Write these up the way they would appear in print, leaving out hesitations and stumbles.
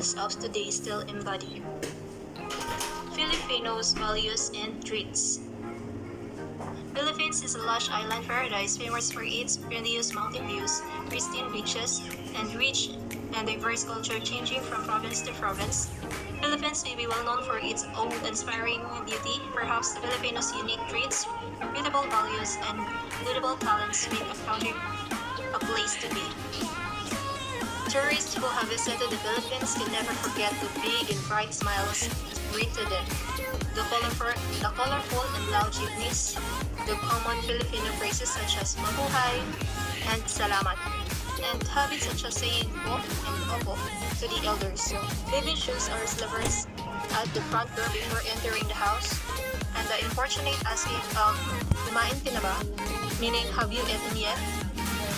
Filipinos of today still embody. Filipinos' values and traits. Philippines is a lush island paradise famous for its grandiose mountain views, pristine beaches, and rich and diverse culture changing from province to province. Philippines may be well known for its awe-inspiring beauty. Perhaps the Filipinos' unique traits, repeatable values, and notable talents make a country a place to be. Tourists who have visited the Philippines can never forget the big and bright smiles greeted them, the colorful and loud jeepneys, the common Filipino phrases such as mabuhay and salamat, and habits such as saying po and opo to the elders, leaving shoes or slippers at the front door before entering the house, and the importunate asking of kumain ka na ba, meaning have you eaten yet?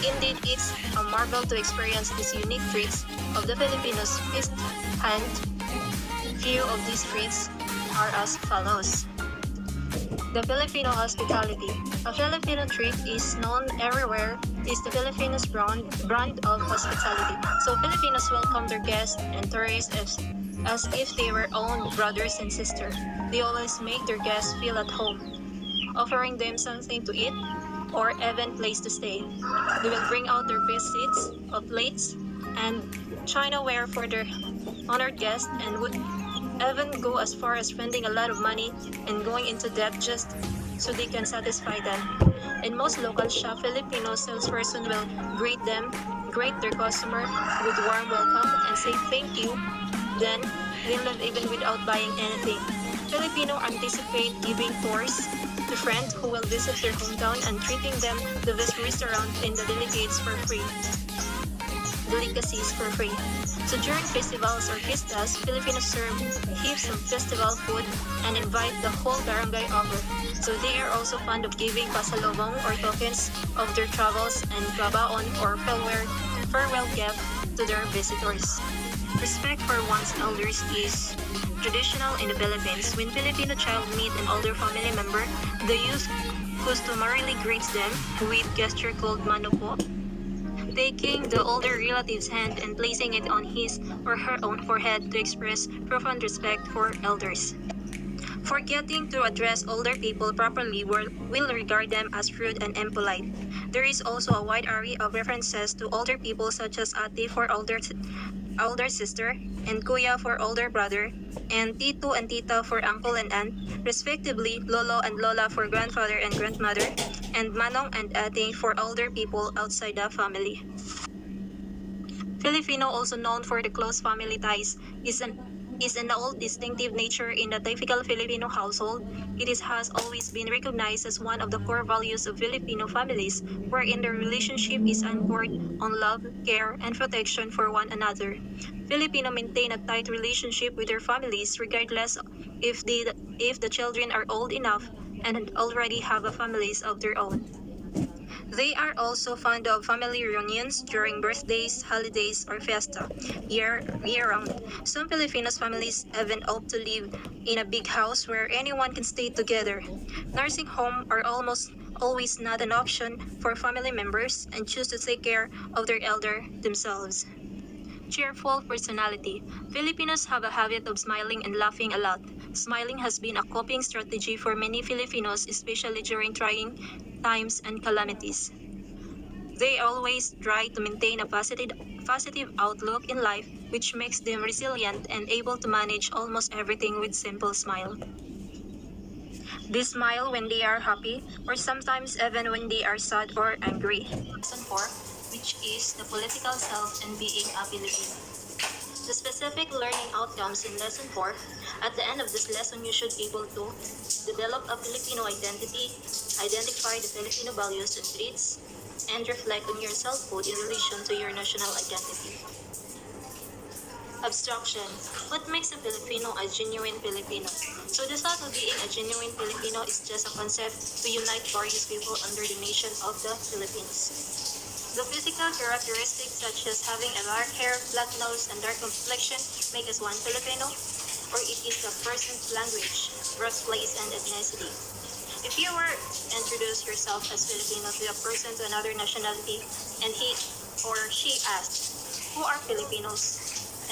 Indeed, it's a marvel to experience these unique traits of the Filipinos firsthand. Few of these traits are as follows. The Filipino hospitality. A Filipino trait is known everywhere is the Filipinos brand of hospitality. So Filipinos welcome their guests and tourists as if they were own brothers and sisters. They always make their guests feel at home, offering them something to eat or even place to stay. They will bring out their best seats, plates, and chinaware for their honored guests and would even go as far as spending a lot of money and going into debt just so they can satisfy them. In most local shop, Filipino salesperson will greet their customer with warm welcome and say thank you. Then they leave even without buying anything. Filipino anticipate giving tours to friends who will visit their hometown and treating them the best restaurant in the delicacies for free. So during festivals or fiestas, Filipinos serve heaps of festival food and invite the whole barangay over. So they are also fond of giving pasalubong or tokens of their travels and babaon or farewell gift to their visitors. Respect for one's elders is traditional in the Philippines. When Filipino child meet an older family member, the youth customarily greets them with gesture called mano po, taking the older relative's hand and placing it on his or her own forehead to express profound respect for elders. Forgetting to address older people properly will regard them as rude and impolite. There is also a wide array of references to older people such as ate for older sister, and kuya for older brother, and tito and tita for uncle and aunt, respectively lolo and lola for grandfather and grandmother, and manong and ate for older people outside the family. Filipino, also known for the close family ties, is an old distinctive nature in the typical Filipino household. Has always been recognized as one of the core values of Filipino families, wherein the relationship is anchored on love, care, and protection for one another. Filipino maintain a tight relationship with their families regardless if the children are old enough and already have a families of their own. They are also fond of family reunions during birthdays, holidays, or fiesta, year-round. Some Filipinos families even opt to live in a big house where anyone can stay together. Nursing home are almost always not an option for family members and choose to take care of their elder themselves. Cheerful personality. Filipinos have a habit of smiling and laughing a lot. Smiling has been a coping strategy for many Filipinos, especially during trying times and calamities. They always try to maintain a positive outlook in life, which makes them resilient and able to manage almost everything with simple smile. They smile when they are happy, or sometimes even when they are sad or angry. Lesson 4, which is the political self and being a Filipino. The specific learning outcomes in Lesson 4, at the end of this lesson you should be able to develop a Filipino identity, identify the Filipino values and traits, and reflect on your self-code in relation to your national identity. Abstraction. What makes a Filipino a genuine Filipino? So the thought of being a genuine Filipino is just a concept to unite various people under the nation of the Philippines. The physical characteristics such as having a dark hair, flat nose, and dark complexion make us one Filipino, or it is the person's language, birthplace, and ethnicity. If you were introduce yourself as Filipino to a person to another nationality and he or she asked, "Who are Filipinos?"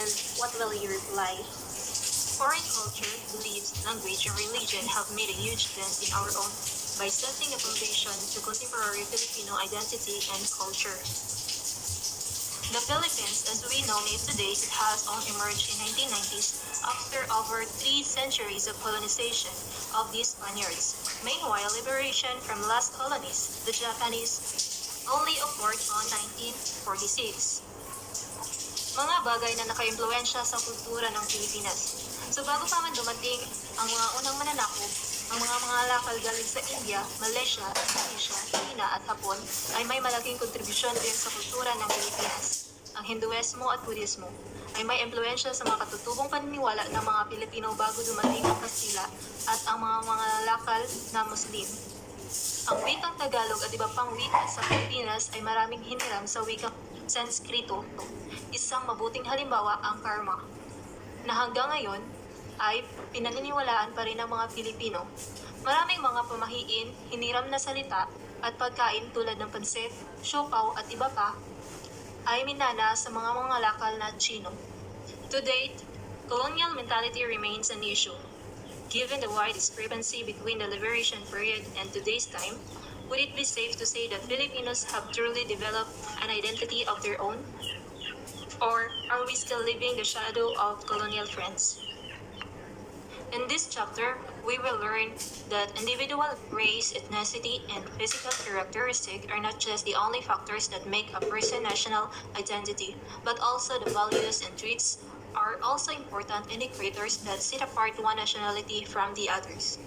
And what will you reply? Foreign culture, beliefs, language, and religion have made a huge dent in our own by setting a foundation to contemporary Filipino identity and culture. The Philippines, as we know it today, has only emerged in 1990s after over 3 centuries of colonization of the Spaniards. Meanwhile, liberation from last colonies, the Japanese, only occurred on 1946. Mga bagay na nakaimpluwensya sa kultura ng Pilipinas. So bago pa man dumating ang mga unang mananakop, ang mga lakal galing sa India, Malaysia, Indonesia, China at Hapon ay may malaking kontribusyon din sa kultura ng Pilipinas. Ang Hinduismo at Budismo ay may impluwensya sa mga katutubong paniniwala ng mga Pilipino bago dumating ang Kastila at ang mga lakal na Muslim. Ang wikang Tagalog at iba pang wika sa Pilipinas ay maraming hiniram sa wikang Sanskrito. Isang mabuting halimbawa ang karma, na hanggang ngayon ay pinaniniwalaan pa rin ng mga Pilipino. Maraming mga pamahiin, hiniram na salita at pagkain tulad ng pansit, siopaw at iba pa ay minana sa mga lakal na Chino. To date, colonial mentality remains an issue. Given the wide discrepancy between the liberation period and today's time, would it be safe to say that Filipinos have truly developed an identity of their own? Or are we still living the shadow of colonial trends? In this chapter, we will learn that individual race, ethnicity, and physical characteristics are not just the only factors that make a person's national identity, but also the values and traits are also important indicators that set apart one nationality from the others.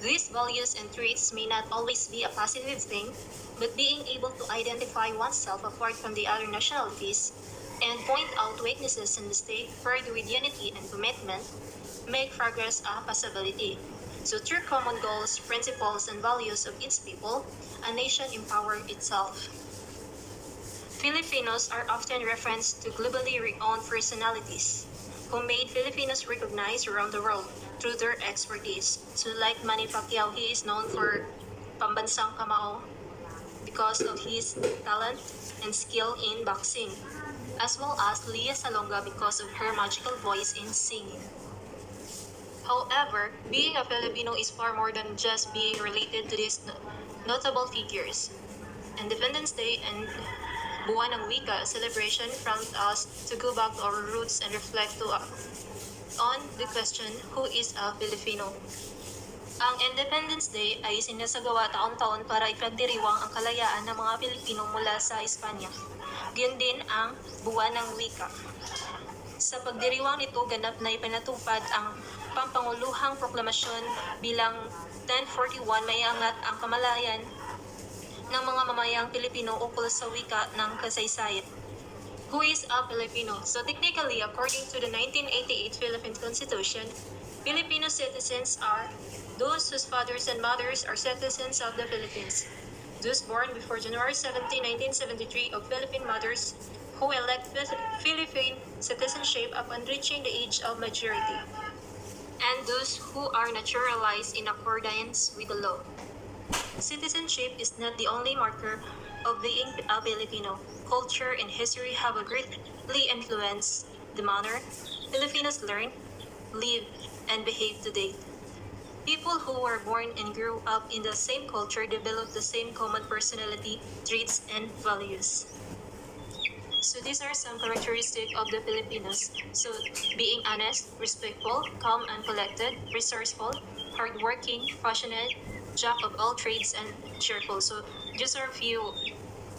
These values and traits may not always be a positive thing, but being able to identify oneself apart from the other nationalities and point out weaknesses and mistakes paired with unity and commitment make progress a possibility. So through common goals, principles, and values of each people, a nation empowers itself. Filipinos are often referenced to globally renowned personalities who made Filipinos recognized around the world through their expertise. So like Manny Pacquiao, he is known for pambansang kamao because of his talent and skill in boxing, as well as Lea Salonga because of her magical voice in singing. However, being a Filipino is far more than just being related to these notable figures. Independence Day and Buwan ng Wika celebration prompt us to go back to our roots and reflect on the question, who is a Filipino? Ang Independence Day ay sinasagawa taon-taon para ipagdiriwang ang kalayaan ng mga Pilipino mula sa Espanya. Gayun din ang Buwan ng Wika. Sa pagdiriwang nito, ganap na ipinatupad ang pampanguluhang proklamasyon bilang 1041 may angat ang kamalayan ng mga mamayang Pilipino ukol sa wika ng kasaysayan. Who is a Filipino? So technically, according to the 1988 Philippine Constitution, Filipino citizens are those whose fathers and mothers are citizens of the Philippines. Those born before January 17, 1973 of Philippine mothers who elect Philippine citizenship upon reaching the age of majority, and those who are naturalized in accordance with the law. Citizenship is not the only marker of being a Filipino. Culture and history have greatly influenced the manner Filipinos learn, live, and behave today. People who were born and grew up in the same culture develop the same common personality, traits, and values. So these are some characteristics of the Filipinos. So being honest, respectful, calm and collected, resourceful, hardworking, passionate, jack of all trades, and cheerful. So these are a few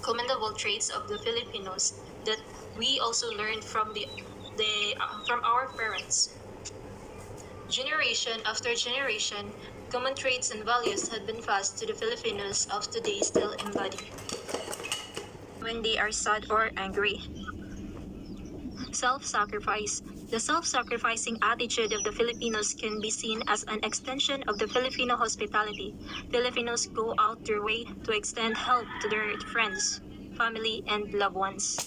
commendable traits of the Filipinos that we also learned from from our parents. Generation after generation, common traits and values had been passed to the Filipinos of today still embody when they are sad or angry. Self-sacrifice. The self-sacrificing attitude of the Filipinos can be seen as an extension of the Filipino hospitality. Filipinos go out their way to extend help to their friends, family, and loved ones.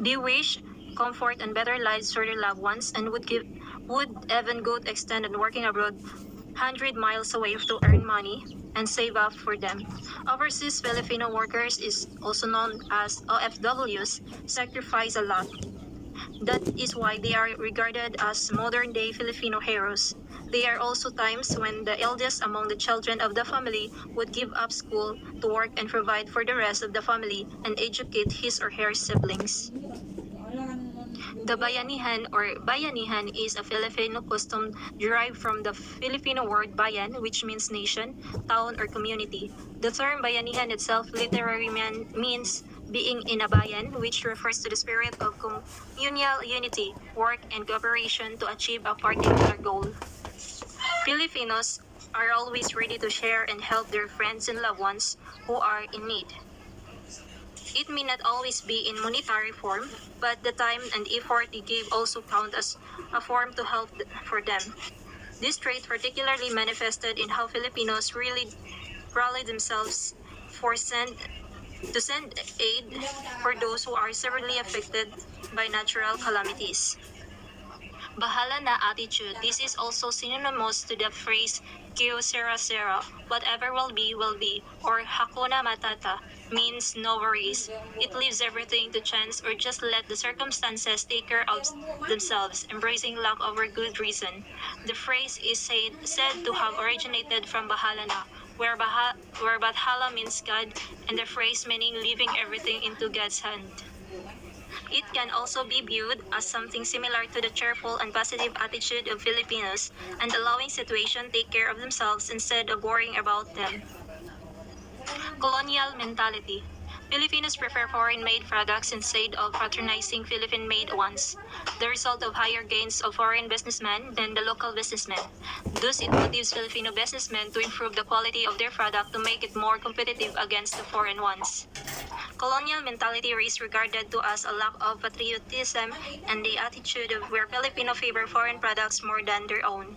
They wish comfort and better lives for their loved ones and would even go to extend and working abroad 100 miles away to earn money and save up for them. Overseas Filipino workers is also known as OFWs sacrifice a lot. That is why they are regarded as modern-day Filipino heroes. There are also times when the eldest among the children of the family would give up school to work and provide for the rest of the family and educate his or her siblings. The bayanihan or bayanihan is a Filipino custom derived from the Filipino word bayan, which means nation, town, or community. The term bayanihan itself literally means being in a bayan, which refers to the spirit of communal unity, work, and cooperation to achieve a particular goal. Filipinos are always ready to share and help their friends and loved ones who are in need. It may not always be in monetary form, but the time and effort they give also count as a form to help for them. This trait particularly manifested in how Filipinos really rally themselves to send aid for those who are severely affected by natural calamities. Bahala na attitude. This is also synonymous to the phrase Kyo Sera Sera, whatever will be, or Hakuna Matata, means no worries. It leaves everything to chance or just let the circumstances take care of themselves, embracing luck over good reason. The phrase is said to have originated from Bahala na, where Bathala means God, and the phrase meaning leaving everything into God's hand. It can also be viewed as something similar to the cheerful and positive attitude of Filipinos and allowing situations take care of themselves instead of worrying about them. Colonial mentality. Filipinos prefer foreign-made products instead of patronizing Philippine-made ones, the result of higher gains of foreign businessmen than the local businessmen. Thus, it motivates Filipino businessmen to improve the quality of their product to make it more competitive against the foreign ones. Colonial mentality is regarded to as a lack of patriotism and the attitude of where Filipino favor foreign products more than their own.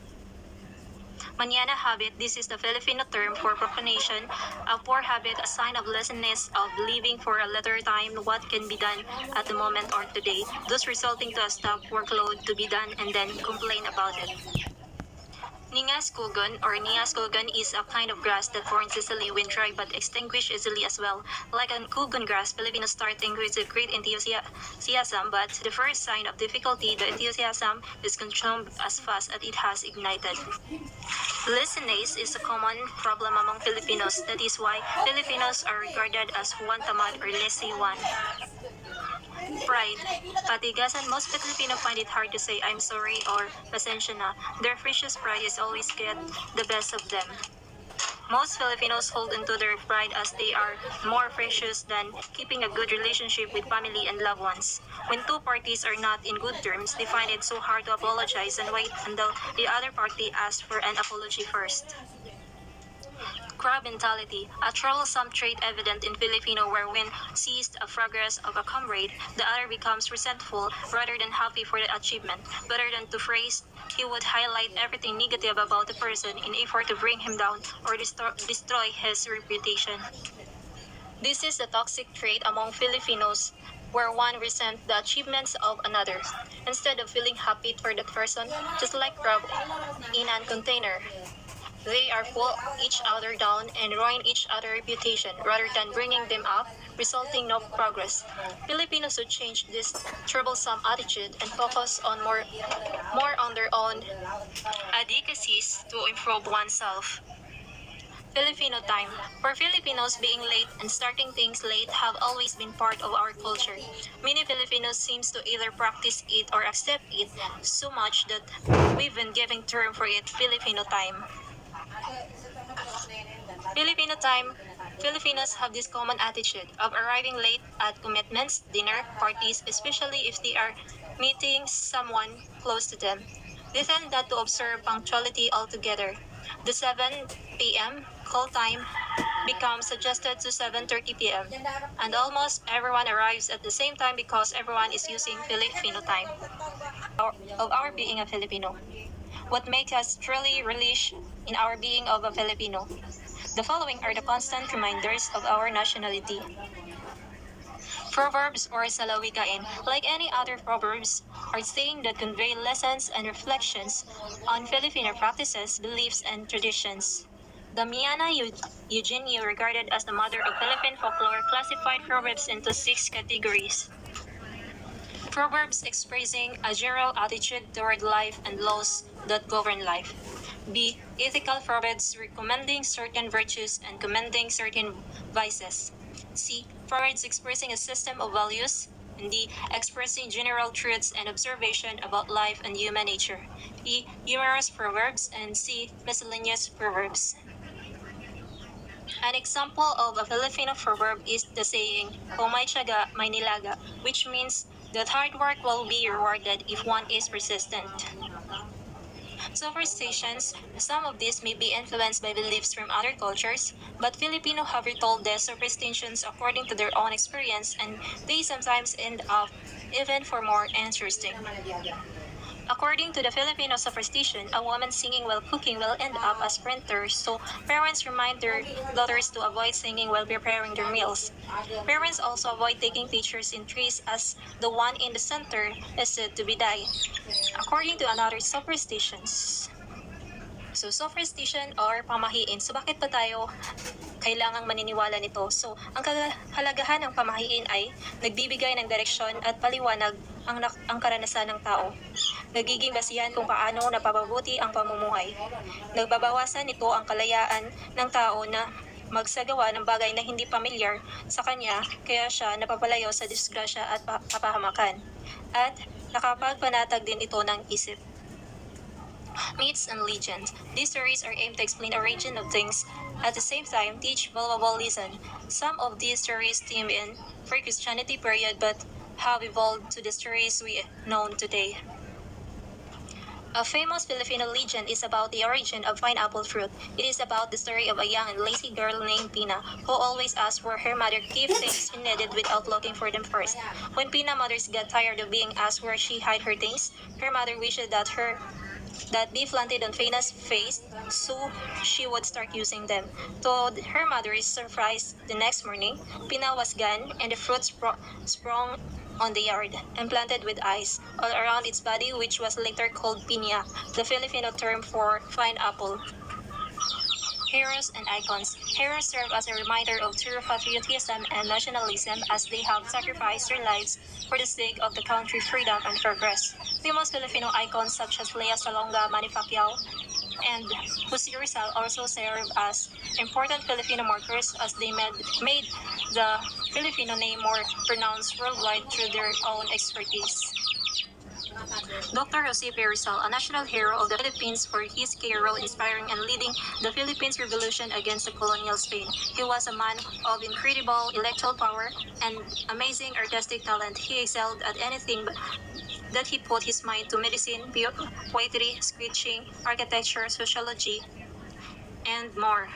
Mañana habit, this is the Filipino term for procrastination, a poor habit, a sign of laziness of leaving for a later time what can be done at the moment or today, thus resulting to a stock workload to be done and then complain about it. Ningas kugon or Ningas kugon is a kind of grass that burns easily when dry but extinguishes easily as well. Like a kugon grass, Filipinos starting with a great enthusiasm, but the first sign of difficulty, the enthusiasm is consumed as fast as it has ignited. Laziness is a common problem among Filipinos. That is why Filipinos are regarded as Juan Tamad or lazy one. Pride. Patigasan, most Filipino find it hard to say I'm sorry or pasensya na. Their precious pride is always get the best of them. Most Filipinos hold into their pride as they are more precious than keeping a good relationship with family and loved ones. When two parties are not in good terms, they find it so hard to apologize and wait until the other party asks for an apology first. Crab mentality, a troublesome trait evident in Filipino where when sees the progress of a comrade, the other becomes resentful rather than happy for the achievement. Better than to phrase, he would highlight everything negative about the person in effort to bring him down or destroy his reputation. This is a toxic trait among Filipinos where one resents the achievements of another, instead of feeling happy for that person, just like crab in a container. They are pull each other down and ruin each other's reputation rather than bringing them up, resulting no progress. Filipinos should change this troublesome attitude and focus on more on their own advocacies to improve oneself. Filipino time. For Filipinos, being late and starting things late have always been part of our culture. Many Filipinos seems to either practice it or accept it so much that we've been giving term for it Filipino time. Filipino time, Filipinos have this common attitude of arriving late at commitments, dinner, parties, especially if they are meeting someone close to them. They tend not to observe punctuality altogether. The 7 p.m. call time becomes suggested to 7:30 p.m. and almost everyone arrives at the same time because everyone is using Filipino time. Of our being a Filipino. What makes us truly relish in our being of a Filipino. The following are the constant reminders of our nationality. Proverbs or salawikain, like any other proverbs, are saying that convey lessons and reflections on Filipino practices, beliefs, and traditions. Damiana Eugenio, regarded as the mother of Philippine folklore, classified proverbs into 6 categories. Proverbs expressing a general attitude toward life and laws that govern life. B. Ethical proverbs recommending certain virtues and commending certain vices. C. Proverbs expressing a system of values. And D. Expressing general truths and observation about life and human nature. E. Humorous proverbs. And C. Miscellaneous proverbs. An example of a Filipino proverb is the saying, "Kung may tiyaga, may nilaga," which means that hard work will be rewarded if one is persistent. Superstitions, some of these may be influenced by beliefs from other cultures, but Filipino have retold their superstitions according to their own experience, and they sometimes end up even for more interesting. According to the Filipino superstition, a woman singing while cooking will end up as printer, so parents remind their daughters to avoid singing while preparing their meals. Parents also avoid taking pictures in trees as the one in the center is said to be die. According to another superstitions. So, superstition or pamahiin. So, bakit pa tayo kailangang maniniwala nito? So, ang kahalagahan ng pamahiin ay nagbibigay ng direksyon at paliwanag ang karanasan ng tao. Nagiging basihan kung paano napapabuti ang pamumuhay. Nagbabawasan nito ang kalayaan ng tao na magsagawa ng bagay na hindi pamilyar sa kanya, kaya siya napapalayo sa disgrasya at kapahamakan. At nakapagpanatag din ito ng isip. Myths and legends. These stories are aimed to explain the origin of things, at the same time teach valuable lesson. Some of these stories stem in pre-Christianity period but have evolved to the stories we know today. A famous Filipino legend is about the origin of pineapple fruit. It is about the story of a young and lazy girl named Pina, who always asked where her mother kept things she needed without looking for them first. When Pina mothers got tired of being asked where she hid her things, her mother wished that be planted on Pina's face so she would start using them. To her mother's surprise, the next morning, Pina was gone and the fruit sprung on the yard and planted with ice all around its body, which was later called piña, the Filipino term for pineapple. Heroes and icons. Heroes serve as a reminder of true patriotism and nationalism as they have sacrificed their lives for the sake of the country's freedom and progress. Famous Filipino icons such as Lea Salonga, Manny Pacquiao, and Jose Rizal also serve as important Filipino markers as they made the Filipino name more pronounced worldwide through their own expertise. Dr. Jose P. Rizal, a national hero of the Philippines for his key role inspiring and leading the Philippines Revolution against the colonial Spain. He was a man of incredible intellectual power and amazing artistic talent. He excelled at anything that he put his mind to: medicine, poetry, sketching, architecture, sociology, and more.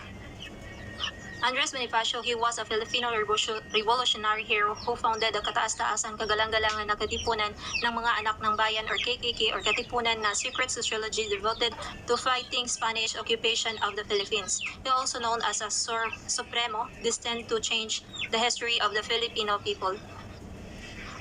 Andres Bonifacio, he was a Filipino revolutionary hero who founded the Kataas-Taasan Kagalang-Galangan na Katipunan ng mga Anak ng Bayan or KKK or Katipunan na secret sociology devoted to fighting Spanish occupation of the Philippines. He also known as a Supremo, destined to change the history of the Filipino people.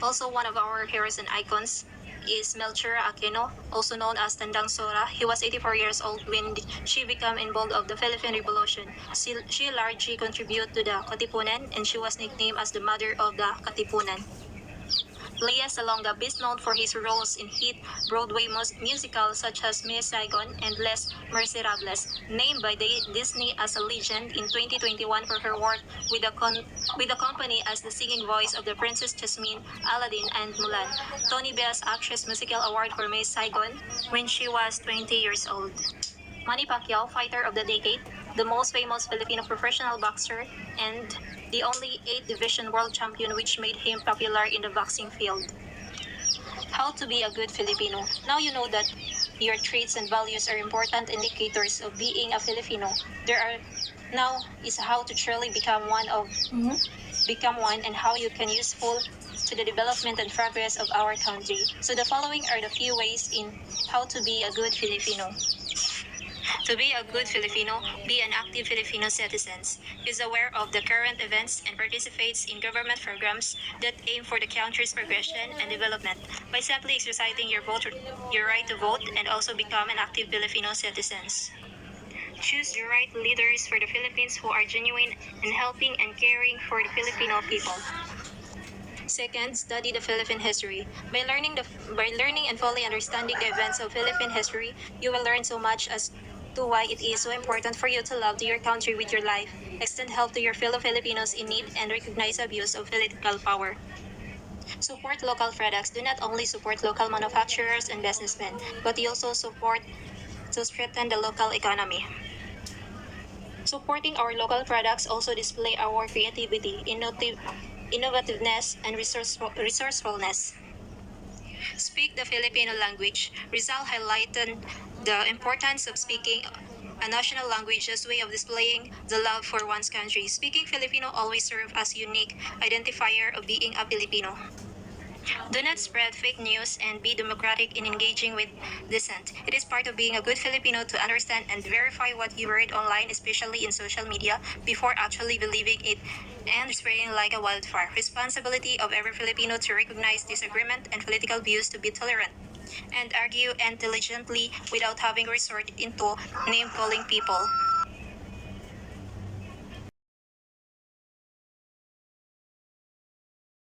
Also one of our heroes and icons is Melchora Aquino, also known as Tandang Sora. He was 84 years old when she became involved of the Philippine Revolution. She largely contributed to the Katipunan and she was nicknamed as the Mother of the Katipunan. Lea Salonga, best known for his roles in hit Broadway musicals such as Miss Saigon and Les Miserables, named by Disney as a legend in 2021 for her work with the company as the singing voice of the Princess Jasmine, Aladdin, and Mulan. Tony Best Actress Musical Award for Miss Saigon when she was 20 years old. Manny Pacquiao, Fighter of the Decade, the most famous Filipino professional boxer, and the only 8-division world champion, which made him popular in the boxing field. How to be a good Filipino. Now you know that your traits and values are important indicators of being a Filipino. Now is how to truly become one and how you can useful to the development and progress of our country. So the following are the few ways in how to be a good Filipino. To be a good Filipino, be an active Filipino citizen. Is aware of the current events and participates in government programs that aim for the country's progression and development by simply exercising your right to vote and also become an active Filipino citizen. Choose the right leaders for the Philippines who are genuine and helping and caring for the Filipino people. Second, study the Philippine history. By learning and fully understanding the events of Philippine history, you will learn so much as to why it is so important for you to love your country with your life, extend help to your fellow Filipinos in need, and recognize abuse of political power. Support local products. Do not only support local manufacturers and businessmen, but you also support to strengthen the local economy. Supporting our local products also display our creativity, innovativeness, and resourcefulness. Speak the Filipino language. Rizal highlighted the importance of speaking a national language as way of displaying the love for one's country. Speaking Filipino always serves as unique identifier of being a Filipino. Do not spread fake news and be democratic in engaging with dissent. It is part of being a good Filipino to understand and verify what you read online, especially in social media, before actually believing it and spreading like a wildfire. Responsibility of every Filipino to recognize disagreement and political views to be tolerant and argue intelligently without having resort into name-calling people.